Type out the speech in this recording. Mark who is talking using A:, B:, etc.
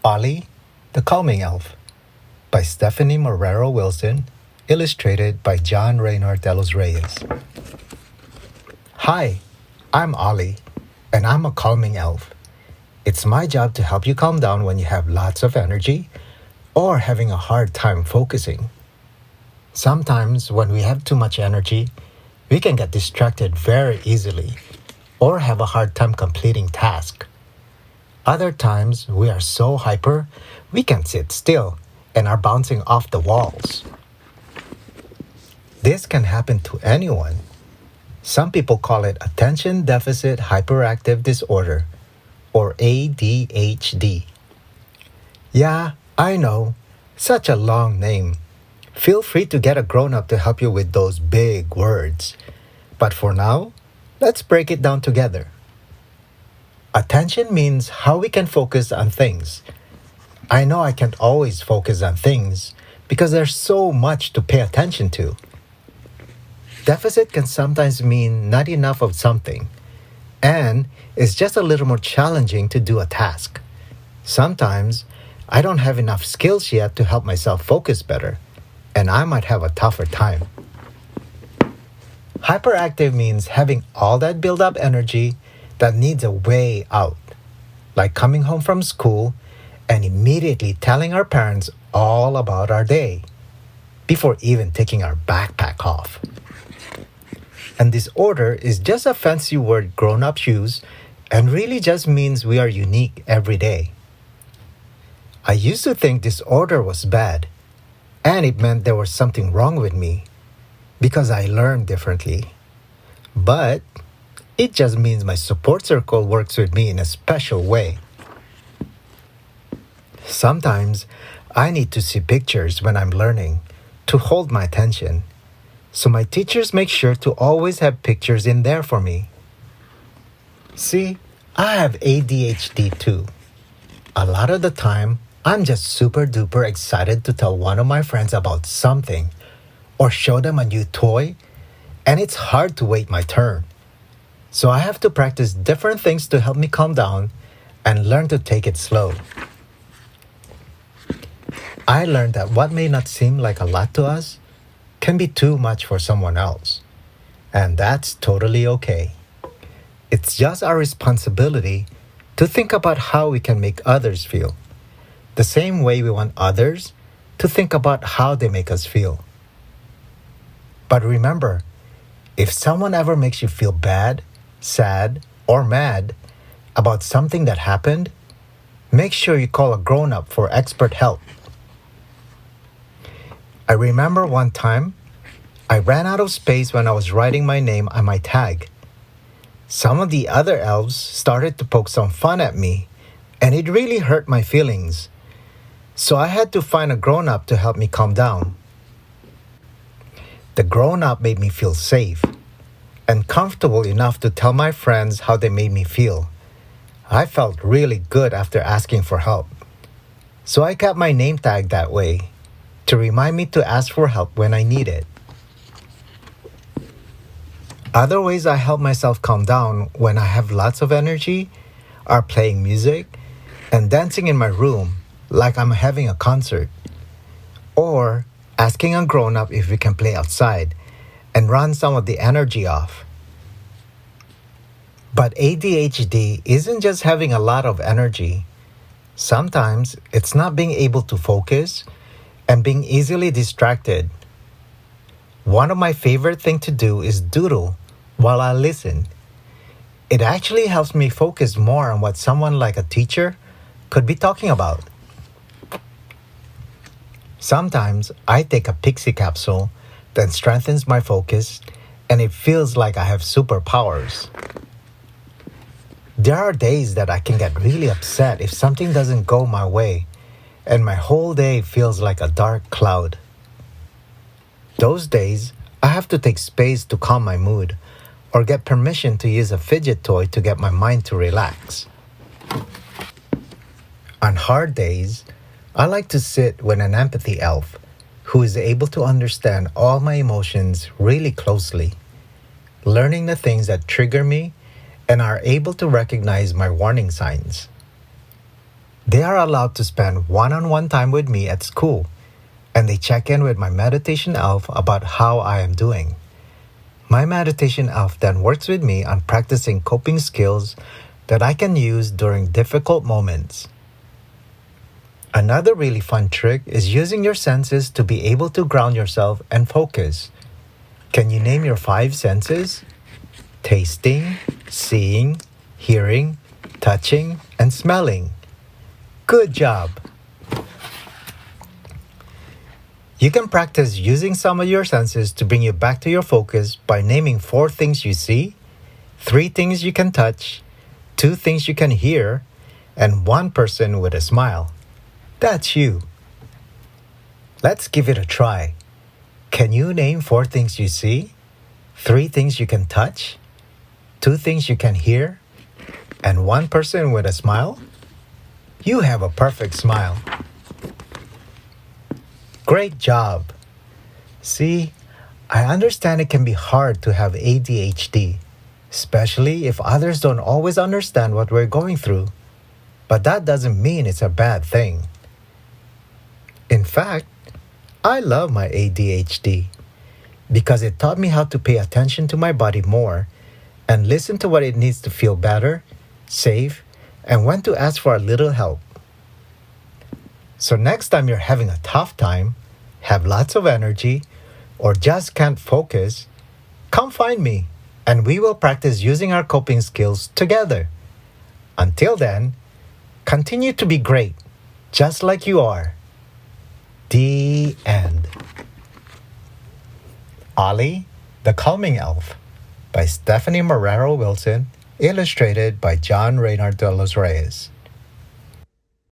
A: Olie The Calming Elf by Stephanie Marrero Wilson, illustrated by John Reynard de los Reyes. Hi, I'm Olie, and I'm a calming elf. It's my job to help you calm down when you have lots of energy or having a hard time focusing. Sometimes when we have too much energy, we can get distracted very easily or have a hard time completing tasks. Other times, we are so hyper, we can't sit still and are bouncing off the walls. This can happen to anyone. Some people call it Attention Deficit Hyperactive Disorder, or ADHD. Yeah, I know, such a long name. Feel free to get a grown-up to help you with those big words. But for now, let's break it down together. Attention means how we can focus on things. I know I can't always focus on things because there's so much to pay attention to. Deficit can sometimes mean not enough of something, and it's just a little more challenging to do a task. Sometimes I don't have enough skills yet to help myself focus better, and I might have a tougher time. Hyperactive means having all that build-up energy that needs a way out, like coming home from school and immediately telling our parents all about our day before even taking our backpack off. And disorder is just a fancy word grown-ups use and really just means we are unique every day. I used to think disorder was bad, and it meant there was something wrong with me because I learned differently. But it just means my support circle works with me in a special way. Sometimes I need to see pictures when I'm learning to hold my attention. So my teachers make sure to always have pictures in there for me. See, I have ADHD too. A lot of the time, I'm just super duper excited to tell one of my friends about something or show them a new toy, and it's hard to wait my turn. So I have to practice different things to help me calm down and learn to take it slow. I learned that what may not seem like a lot to us can be too much for someone else. And that's totally okay. It's just our responsibility to think about how we can make others feel, the same way we want others to think about how they make us feel. But remember, if someone ever makes you feel bad, sad, or mad about something that happened, make sure you call a grown-up for expert help. I remember one time, I ran out of space when I was writing my name on my tag. Some of the other elves started to poke some fun at me, and it really hurt my feelings. So I had to find a grown-up to help me calm down. The grown-up made me feel safe and comfortable enough to tell my friends how they made me feel. I felt really good after asking for help. So I kept my name tag that way to remind me to ask for help when I need it. Other ways I help myself calm down when I have lots of energy are playing music and dancing in my room like I'm having a concert, or asking a grown-up if we can play outside and run some of the energy off. But ADHD isn't just having a lot of energy. Sometimes it's not being able to focus and being easily distracted. One of my favorite things to do is doodle while I listen. It actually helps me focus more on what someone like a teacher could be talking about. Sometimes I take a pixie capsule that strengthens my focus, and it feels like I have superpowers. There are days that I can get really upset if something doesn't go my way, and my whole day feels like a dark cloud. Those days, I have to take space to calm my mood, or get permission to use a fidget toy to get my mind to relax. On hard days, I like to sit with an empathy elf who is able to understand all my emotions really closely, learning the things that trigger me and are able to recognize my warning signs. They are allowed to spend one-on-one time with me at school, and they check in with my meditation elf about how I am doing. My meditation elf then works with me on practicing coping skills that I can use during difficult moments. Another really fun trick is using your senses to be able to ground yourself and focus. Can you name your 5 senses? Tasting, seeing, hearing, touching, and smelling. Good job! You can practice using some of your senses to bring you back to your focus by naming 4 things you see, 3 things you can touch, 2 things you can hear, and 1 person with a smile. That's you. Let's give it a try. Can you name 4 things you see, 3 things you can touch, 2 things you can hear, and 1 person with a smile? You have a perfect smile. Great job. See, I understand it can be hard to have ADHD, especially if others don't always understand what we're going through. But that doesn't mean it's a bad thing. In fact, I love my ADHD because it taught me how to pay attention to my body more and listen to what it needs to feel better, safe, and when to ask for a little help. So next time you're having a tough time, have lots of energy, or just can't focus, come find me and we will practice using our coping skills together. Until then, continue to be great, just like you are. The end. Olie The Calming Elf by Stephanie Marrero Wilson, illustrated by John Reynard de los Reyes.